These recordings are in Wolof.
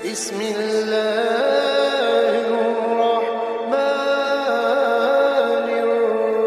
بسم الله الرحمن الرحيم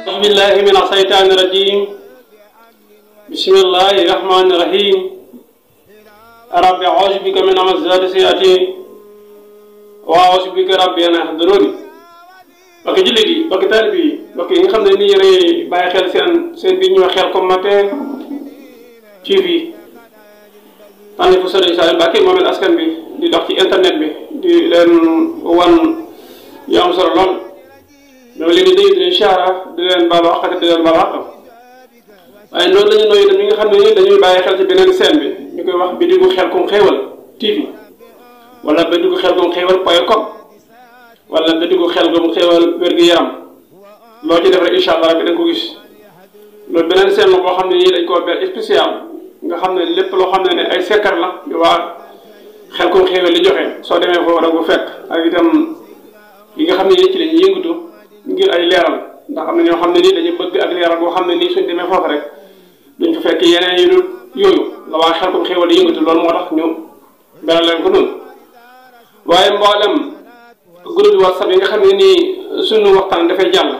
أعوذ بالله من الشيطان الرجيم بسم الله الرحمن الرحيم رب أعوذ بك من همزات الشياطين وأعوذ بك رب أن يحضرون bokki jullit yi bokki taalibe yi bokki yi nga xam ne ni yéen bàyyi xel seen bi ñuy wax Khelcom Matin TV tànn fu Sëriñ Saliou Mbacké moom it askan bi di dox ci internet bi di leen wan yu am solo lool ñoo leen di nuyu di leen siyaara di leen baal wax di leen baal wax waaye noonu la ñu nuyu itam ñi nga xam ne ni dañuy bàyyi xel ci beneen scène bi ñu koy wax Bidigu Khelcom Xéewal TV wala Bidigu Khelcom Xéewal.com wala Bidigu Khelcom Xéewal wér-gu-yaram loo ci def rek incha allah bi da nga ko gis loolu beneen scène la boo xam ne nii dañ koo ber spécial nga xam ne lépp loo xam ne ay sekkar la yu waa Khelcom Xéewal li joxe soo demee foofu rek bu fekk ak itam yi nga xam ne nii ci lañuy yëngatu ngir ay leeral ndax am na ñoo xam ne nii dañuy bëgg ak leeral boo xam ne nii suñ demee foofu rek duñ fa fekk yeneen yu dul yooyu la waa Khelcom Xéewal di yëngatu loolu moo tax ñu beral leen ko noonu waaye mboolem groupe WhatsApp yi nga xam ne nii sunu waxtaan dafay jàll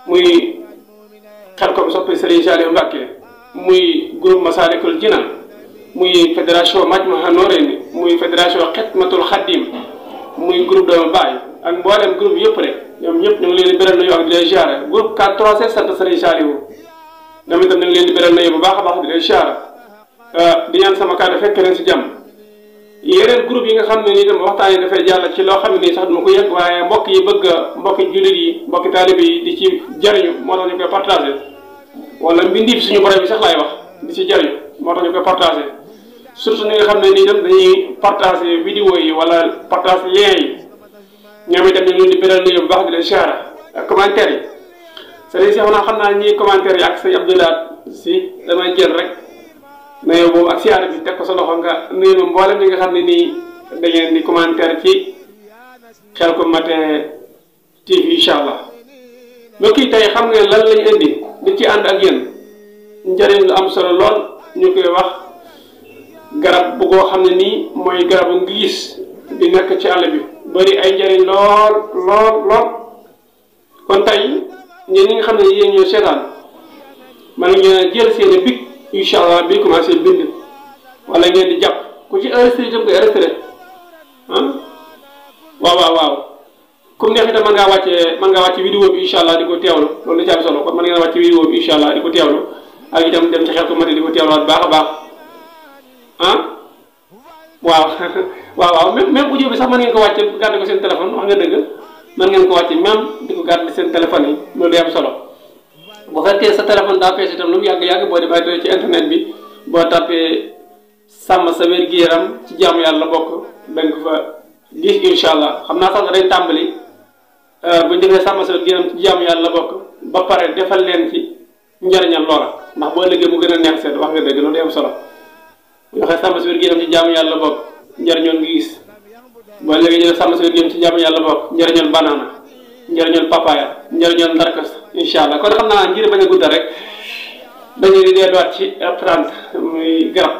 muy Khelcom soppi Serigne Saliou Mbacké muy groupe Massalikul Jinaan muy fédération Majmahun Nurayni muy fédération Xidmatul Xadim muy groupe Doomu Baay ak mboolem groupe yëpp rek ñoom ñëpp ñu ngi leen di beral nuyu ak di leen ziare groupe 4-3 sant Serigne Saliou ñoom itam ñu ngi leen di beral nuyu bu baax a baax di leen ziare di ñaan sama kàddu fekk leen si jàmm. yeneen groupe yi nga xam ne nii tam waxtaan yi dafay jàll ci loo xam ne nii sax duma ko yëg waaye mbokk yi bëgg mbokki jullit yi mbokki taalibe yi di ci jariñu moo tax ñu koy partagé wala mbindiif suñu borom bi sax laay wax di ci jariñu moo tax ñu koy partagé surtout ñi nga xam ne nii tam dañuy partagé vidéo yi wala partagé lien yi ñoom itam ñu ngi leen di beral nuyu bu baax di leen siyaara ak commentaire yi sëriñ Cheikh naa xam naa ñi commentaire yi ak sëñ Abdoulaye si damay jël rek nuyoo boobu ak siyaare bi teg ko sa loxo nga nuyu ma mboolem ñi nga xam ne nii da ngeen di commentaire ci Khelcom Matin TV incha allah mbokk yi tey xam ngeen lan lañu indi di ci ànd ak yéen njëriñ lu am solo lool ñu koy wax garab bu koo xam ne nii mooy garabu ngiis di nekk ci àll bi bari ay njëriñ lool lool lool kon tey ñeen ñi nga xam ne yéen ñoo seetaan man ngeen jël seeni bic incha allah bi commencé bind wala ngeen di jàpp ku ci enregistré itam koy enregistré waaw comme neex itam mën ngaa wàcce vidéo bi incha allah di ko teewlu loolu la ci am solo kon mën ngeen wàcce vidéo bi incha allah di ko teewlu ak itam dem ci Khelcom Matin di ko teewluwaat baax a baax waaw même audio bi sax mën ngeen ko wàcce garder ko seen téléphone wax nga dëgg mën ngeen ko wàcce même di ko garder seen téléphone yi loolu day am solo bu fekkee sa téléphone daa fees itam lu mu yàgg-yàgg boo demee ci internet bi boo tapee sàmm sa wér-gu-yaram ci jaamu yàlla bokk danga ko fa gis incha allah xam naa sax dañ tàmbali bu ñu defee sàmm sa wér-gu-yaram ci jaamu yàlla bokk ba pare defal leen ci njariñal loola ndax boo ëllëgee mu gën a neex seet wax nga dëgg loolu day am solo bu ñu waxee sàmm sa wér-gu-yaram ci jaamu yàlla bokk njariñoon ngi gis boo ëllëgee ñu def sàmm sa wér-gu-yaram ci jaamu yàlla bokk njariñoon banana njariñoon papaya njariñoon ndarkas incha allah kon xam naa ngir bañ a guddal rek dañuy di delluwaat ci plante muy garab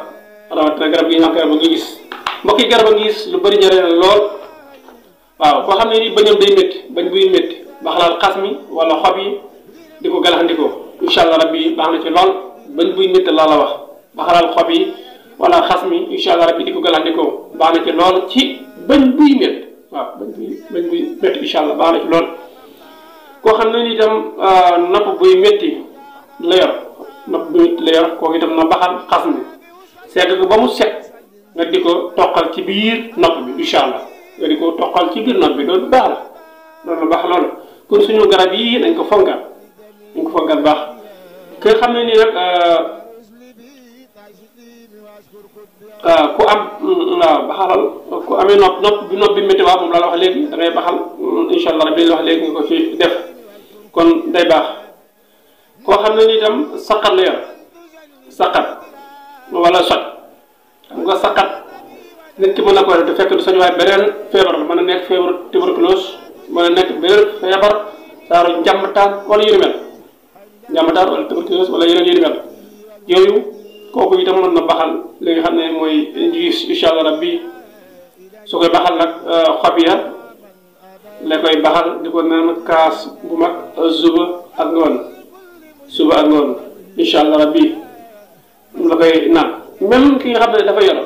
rawatina garab gi nga xam garab a ngi gis mbokk yi garab a ngi gis lu bëri njëriñ lool waaw koo xam ne ni bañam day métti bañ buy métti ba xalaat xas mi wala xob yi di ko galaxandikoo incha allah rabbi baax na ci lool bañ buy métti la wax ba xalaat xob yi wala xas mi incha allah rabbi di ko galaxandikoo baax na ci lool ci bañ buy métti waaw bañ buy métti incha allah baax na ci lool koo xam ne ni itam nopp buy métti la yor nopp buy métti la yor kooku itam na baxal xas mi seet ko ba mu set nga di ko toqal ci biir nopp bi incha allah nga di ko toqal ci biir nopp bi loolu baax la loolu baax loolu kon suñu garab yi nañ ko fonkat baax ki nga xam ne nii nag ku am waaw baxalal ku amee nopp bi métti waaw moom laa la wax léegi da ngay baxal incha allah rabbi la wax léegi nga ko ci def kon day baax koo xam ne ni itam saqat la yor saqat wala soj xam nga saqat nit ki mën na ko def te fekk du soj waaye beneen feebar la mën na nekk feebar tuberculose mën na nekk beneen feebar saaru njàmbataan wala yu ni mel njàmbataan wala tuberculose wala yeneen yu ni mel yooyu kooku itam mën na baxal li nga xam ne mooy njiis incha allah rabbi su koy baxal nag xob ya la koy baxal di ko naan kaas bu mag suba ak ngoon incha allah rabbi la koy naan même ki nga xam ne dafa yor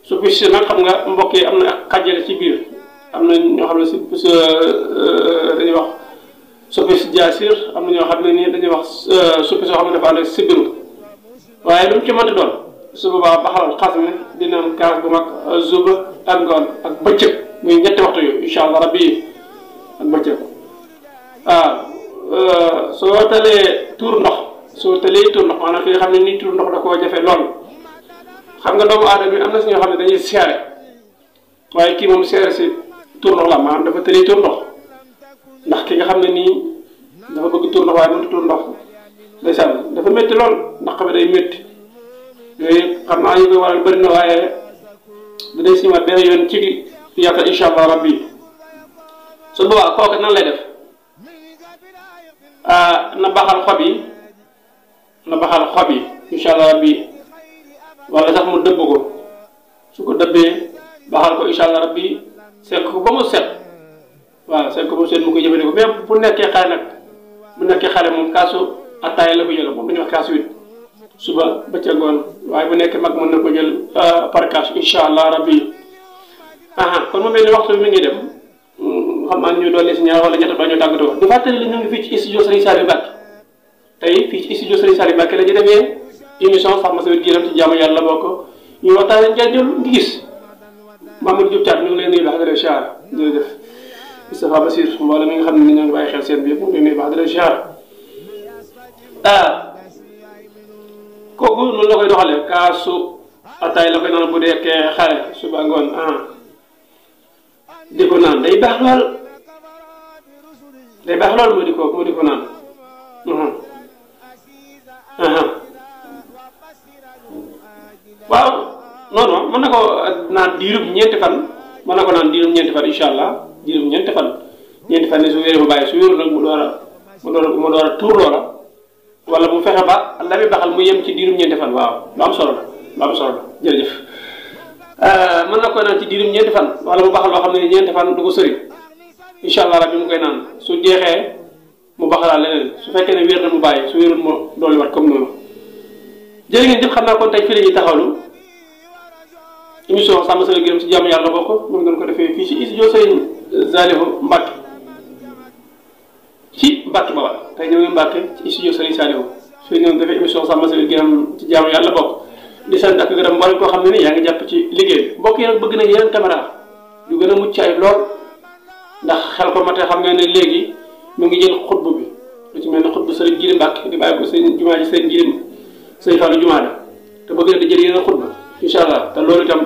soppis nag xam nga mbokk yi am na xàjjale ci biir am na ñoo xam ne si dañuy wax soppis jaasir am na ñoo xam ne nii dañuy wax soppis yoo xam ne dafa ànd ak sibiru waaye lu mu ci mënti doon su boobaa baxalal xas mi dina am kaas bu mag suba ak ngoon ak bëccëg muy ñetti waxtu yu incha allah rabbi ak bëccëg soo talee tuur ndox maanaam fi nga xam ne nii tuur ndox da koo jafe lool xam nga doomu aadama bi am na si ñoo xam ne dañuy seere waaye kii moom seere si tuur ndox la maanaam dafa tëlee tuur ndox ndax ki nga xam ne nii dafa bëgg tuur ndox waaye mënut tuur ndox ndeysaan dafa métti lool ndax xam ne day métti yooyu xam naa ñu koy waral bëri na waaye dinañ si ñëwaat benn yoon ci yàlla incha allah rabbi su boobaa kooku nan lay def na baxal xob yi incha allah rabbi wala sax mu dëbb ko su ko dëbbee baxal ko incha allah rabbi sekk ko ba mu set waaw sekk ko ba mu set mu koy jëfandikoo mais bu nekkee xale moom kaasu attaaya la ko jël moom dañuy wax kaasu wit suba bëccëg ngoon waaye bu nekkee mag mën na ko jël par kaas incha allah rabbi kon mu mel ni waxtu bi mi ngi dem xam naa ñu dolli si ñaar wala ñett ba ñu tàggatoo di fàttali li ñu ngi fii ci studio Serigne Saliou Mbacké tey fii ci studio Serigne Saliou Mbacké la ñu defee émission Sàmm Sa Wér-gu-Yaram ci jaamu yàlla bokk ñu waxtaanee njëriñu ngi gis Mamadou Diop Thiat ñu ngi leen nuyu baax di leen ziar jërëjëf Moustapha Bassir mboolem mi nga xam ne ñoo ngi bàyyi xel seen bi yëpp ñu ngi leen nuyu baax di leen ziar kooku noonu la koy doxalee kaasu ataay la koy naan bu deekee xale suba ngoon di ko naan day baax lool mu di ko naan waaw non mën na ko naan diirub ñeenti fan incha allah diirub ñeenti fan ne su wéree mu bàyyi su wéru nag mu door a tuur loola wala mu fexe ba la muy baxal mu yem ci diirum ñeenti fan waaw lu am solo la jërëjëf mën na koy naan ci diirum ñeenti fan wala mu baxal loo xam ne ñeenti fan du ko sëri incha allah rabbi mu koy naan su jeexee mu baxalaat leneen su fekkee ne wér na mu bàyyi su wérul mu dolli wat comme noonu jërë ngeen jëf xam naa kon tey fii la ñuy taxawlu émission Sàmm Sa Wér-gu-Yaram ci jàmm yàlla bokk ñu ngi doon ko defee fii ci studio Serigne Saliou Mbacké ci Mbacké Bawal tey ñëw ngi Mbacké ci studio Serigne Saliou fii ñëw defee émission Sàmm Sa Wér-gu-Yaram ci jaamu yàlla bokk di sant ak gërëm mboolem koo xam ne ni yaa ngi jàpp ci liggéey mbokk yi nag bëgg nañ yeneen caméra yu gën a mucc ay lool ndax xel ko mate xam nga ne léegi mu ngi jël xutbu bi lu ci mel ne xutbu Serigne Jili Mbacké di bàyyi ko seen jumaa ji seen Jili sëñ Fallou jumaa da te bëgg na di jël yeneen xutba incha allah te loolu itam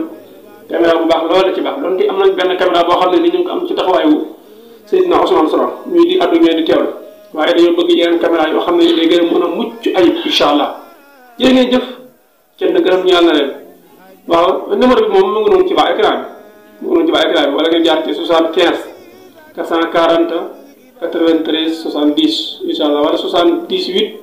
caméra bu baax loolu la ci baax donte am nañ benn caméra boo xam ne ni ñu ngi ko am ci taxawaayu Seydina Ousmane Soron ñuy di addu ngeen di teewlu waaye dañoo bëgg yeneen caméra yoo xam ne day gën a mën a mucc ayib incha allah jërë ngeen jëf kenn gërëm ñaan na leen waaw numéro bi moom mu ngi noonu ci baax écran bi wala ngeen jaar ci 75 440 93 70 incha allah wala 78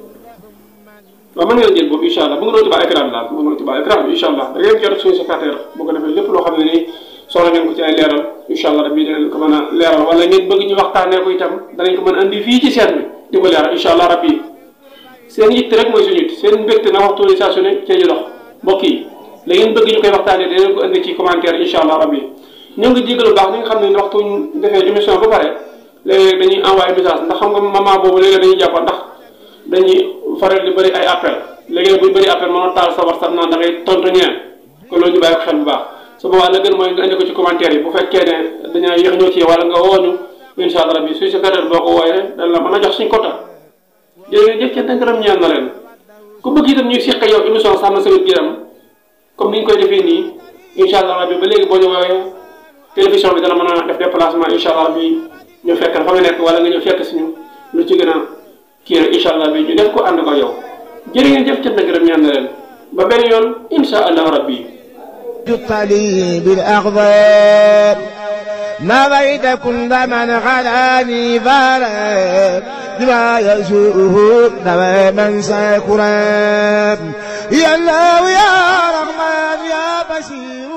waaw mën ngeen jël boobu incha allah bu nga doon ci baax écran bi daal bu nga doon ci baax écran bi incha allah da ngeen jot suñu secrétaire boo ko defee lépp loo xam ne nii soxla ngeen ko ci ay leeral incha allah rabbi danañ ko mën a leeral wala ngeen bëgg ñu waxtaanee ko itam danañ ko mën a andi fii ci seen bi di ko leeral incha allah rabbi seen yitte rek mooy suñu it seen mbégte na waxtu ni saa su ne cee ñu dox mbokk yi la ngeen bëgg ñu koy waxtaanee danañ ko andi ci commentaire incha allah rabbi ñoo ngi jégalu baax ñi nga xam ne waxtu ñu defee émission ba pare léeg-léeg dañuy envoyé message ndax xam nga moment boobu léeg-léeg dañuy jàpp ndax dañuy faral di bëri ay appel léegi buy bëri appel mënoo taal sa WhatsApp naan da ngay tontu ñeneen kon loolu ñu bàyyi ko xel bu baax su boobaa la gën mooy nga indi ko ci commentaire yi bu fekkee ne dañoo yéex ñoo ci wala nga wooñu incha allah rabbi suy secrétaire boo ko wooyee dañ la mën a jox suñ quota jërë ngeen jëf ca gërëm ñaan na leen ku bëgg itam ñuy seq yow émission Sàmm Sa Wér-gu-Yaram comme ni ñu koy defee nii incha allah rabbi ba léegi boo ñu woowee télévision bi dana mën a def déplacement incha allah rabbi ñu fekk fa nga nekk wala nga ñëw fekk suñu lu ci gën a kii rek incha allah bi ñu def ko ànd ko yow jërë ngeen jëf ca gërëm ñaan na leen ba benn yoon incha allah rabbi نويت كل من غلاني فارا بما يسوءه نوى من سيكرم يا الله يا رحمن يا بشير